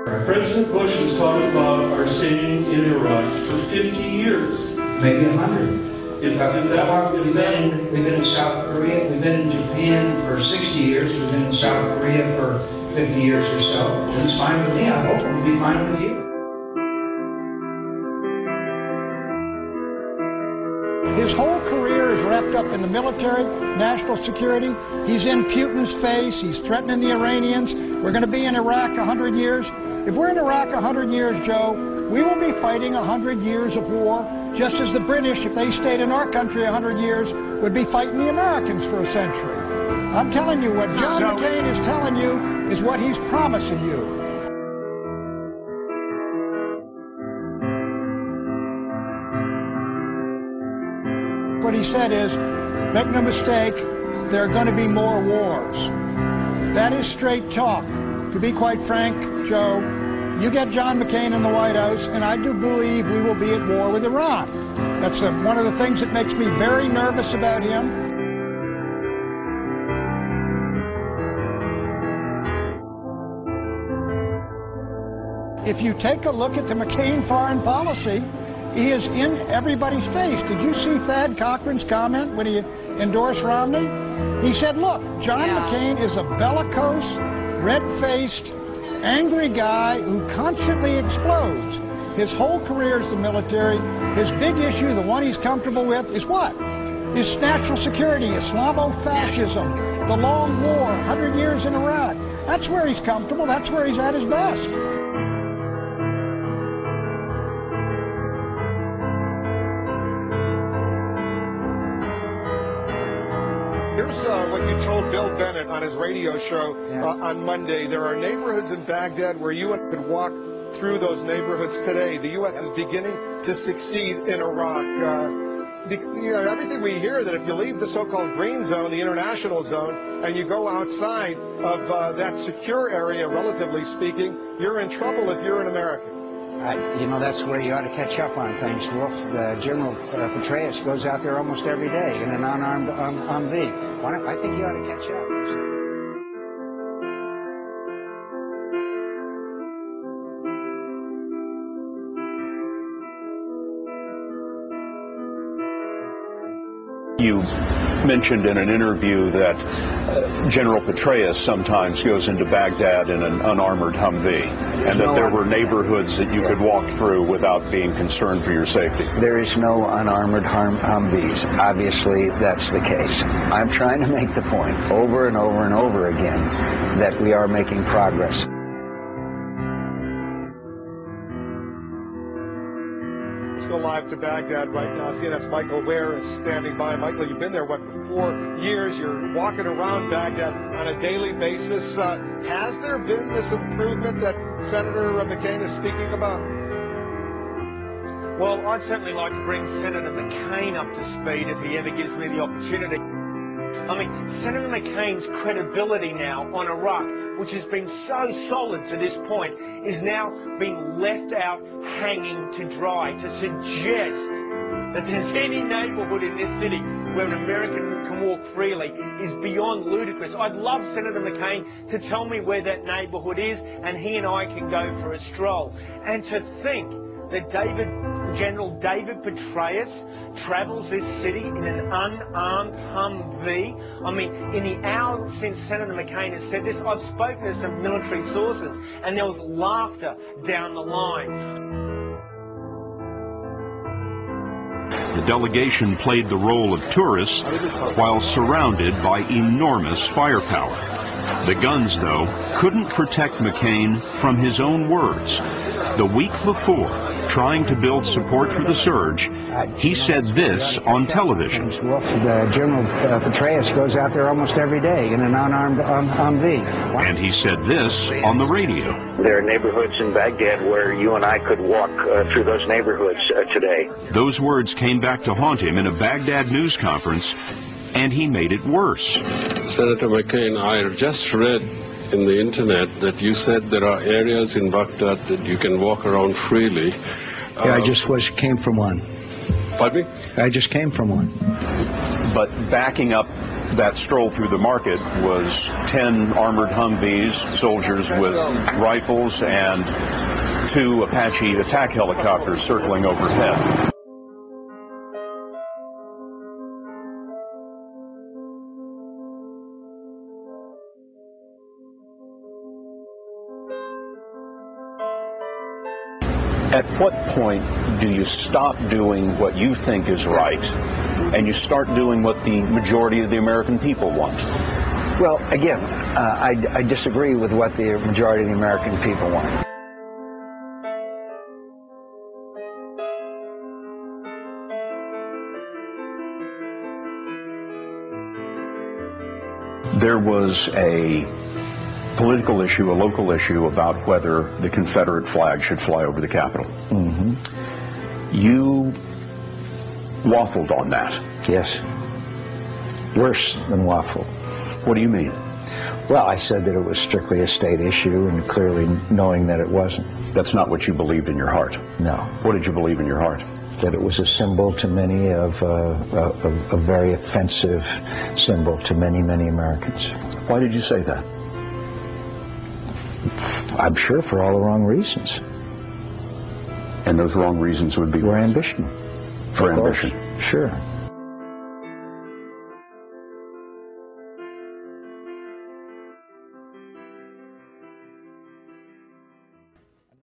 President Bush has talked about our staying in Iraq for 50 years. Maybe 100. We've been in South Korea, we've been in Japan for 60 years, we've been in South Korea for 50 years or so. It's fine with me. I hope it'll be fine with you. His whole career is wrapped up in the military, national security. He's in Putin's face. He's threatening the Iranians. We're going to be in Iraq 100 years. If we're in Iraq 100 years, Joe, we will be fighting 100 years of war, just as the British, if they stayed in our country 100 years, would be fighting the Americans for a century. I'm telling you, what John McCain is telling you is what he's promising you. What he said is, make no mistake, there are going to be more wars. That is straight talk. To be quite frank, Joe, you get John McCain in the White House, and I do believe we will be at war with Iran. That's one of the things that makes me very nervous about him. If you take a look at the McCain foreign policy, he is in everybody's face. Did you see Thad Cochran's comment when he endorsed Romney? He said, look, John McCain is a bellicose, red-faced, angry guy who constantly explodes. His whole career is the military. His big issue, the one he's comfortable with, is what? Is national security, Islamofascism, the long war, 100 years in Iraq. That's where he's comfortable. That's where he's at his best. Here's what you told Bill Bennett on his radio show on Monday. There are neighborhoods in Baghdad where you could walk through those neighborhoods today. The U.S. is beginning to succeed in Iraq. Everything we hear that if you leave the so-called green zone, the international zone, and you go outside of that secure area, relatively speaking, you're in trouble if you're an American. That's where you ought to catch up on things, Wolf. General Petraeus goes out there almost every day in an unarmed Humvee. I think you ought to catch up. You mentioned in an interview that General Petraeus sometimes goes into Baghdad in an unarmored Humvee, and that there were neighborhoods that you could walk through without being concerned for your safety. There is no unarmored Humvees. Obviously, that's the case. I'm trying to make the point over and over and over again that we are making progress. Go live to Baghdad right now. See, that's Michael Ware is standing by. Michael, you've been there, for 4 years? You're walking around Baghdad on a daily basis. Has there been this improvement that Senator McCain is speaking about? Well, I'd certainly like to bring Senator McCain up to speed if he ever gives me the opportunity. Senator McCain's credibility now on Iraq, which has been so solid to this point, is now being left out hanging to dry. To suggest that there's any neighborhood in this city where an American can walk freely is beyond ludicrous. I'd love Senator McCain to tell me where that neighborhood is, and he and I can go for a stroll. And to think that General David Petraeus travels this city in an unarmed Humvee. In the hour since Senator McCain has said this, I've spoken to some military sources, and there was laughter down the line. The delegation played the role of tourists while surrounded by enormous firepower. The guns, though, couldn't protect McCain from his own words. The week before, trying to build support for the surge, he said this on television. Wolf, General Petraeus goes out there almost every day in an unarmed Humvee. And he said this on the radio. There are neighborhoods in Baghdad where you and I could walk through those neighborhoods today. Those words came back to haunt him in a Baghdad news conference, and he made it worse. Senator McCain, I just read in the internet that you said there are areas in Baghdad that you can walk around freely. Yeah, I just came from one. Pardon me? I just came from one. But backing up that stroll through the market was 10 armored Humvees, soldiers with rifles, and 2 Apache attack helicopters circling overhead. At what point do you stop doing what you think is right and you start doing what the majority of the American people want? Well, again, I disagree with what the majority of the American people want. There was a political issue, a local issue about whether the Confederate flag should fly over the Capitol. Mm-hmm. You waffled on that. Yes. Worse than waffle. What do you mean? Well, I said that it was strictly a state issue, and clearly knowing that it wasn't. That's not what you believed in your heart. No. What did you believe in your heart? That it was a symbol to many of a very offensive symbol to many, many Americans. Why did you say that? I'm sure for all the wrong reasons. And those wrong reasons would be? For ambition. For ambition. Sure.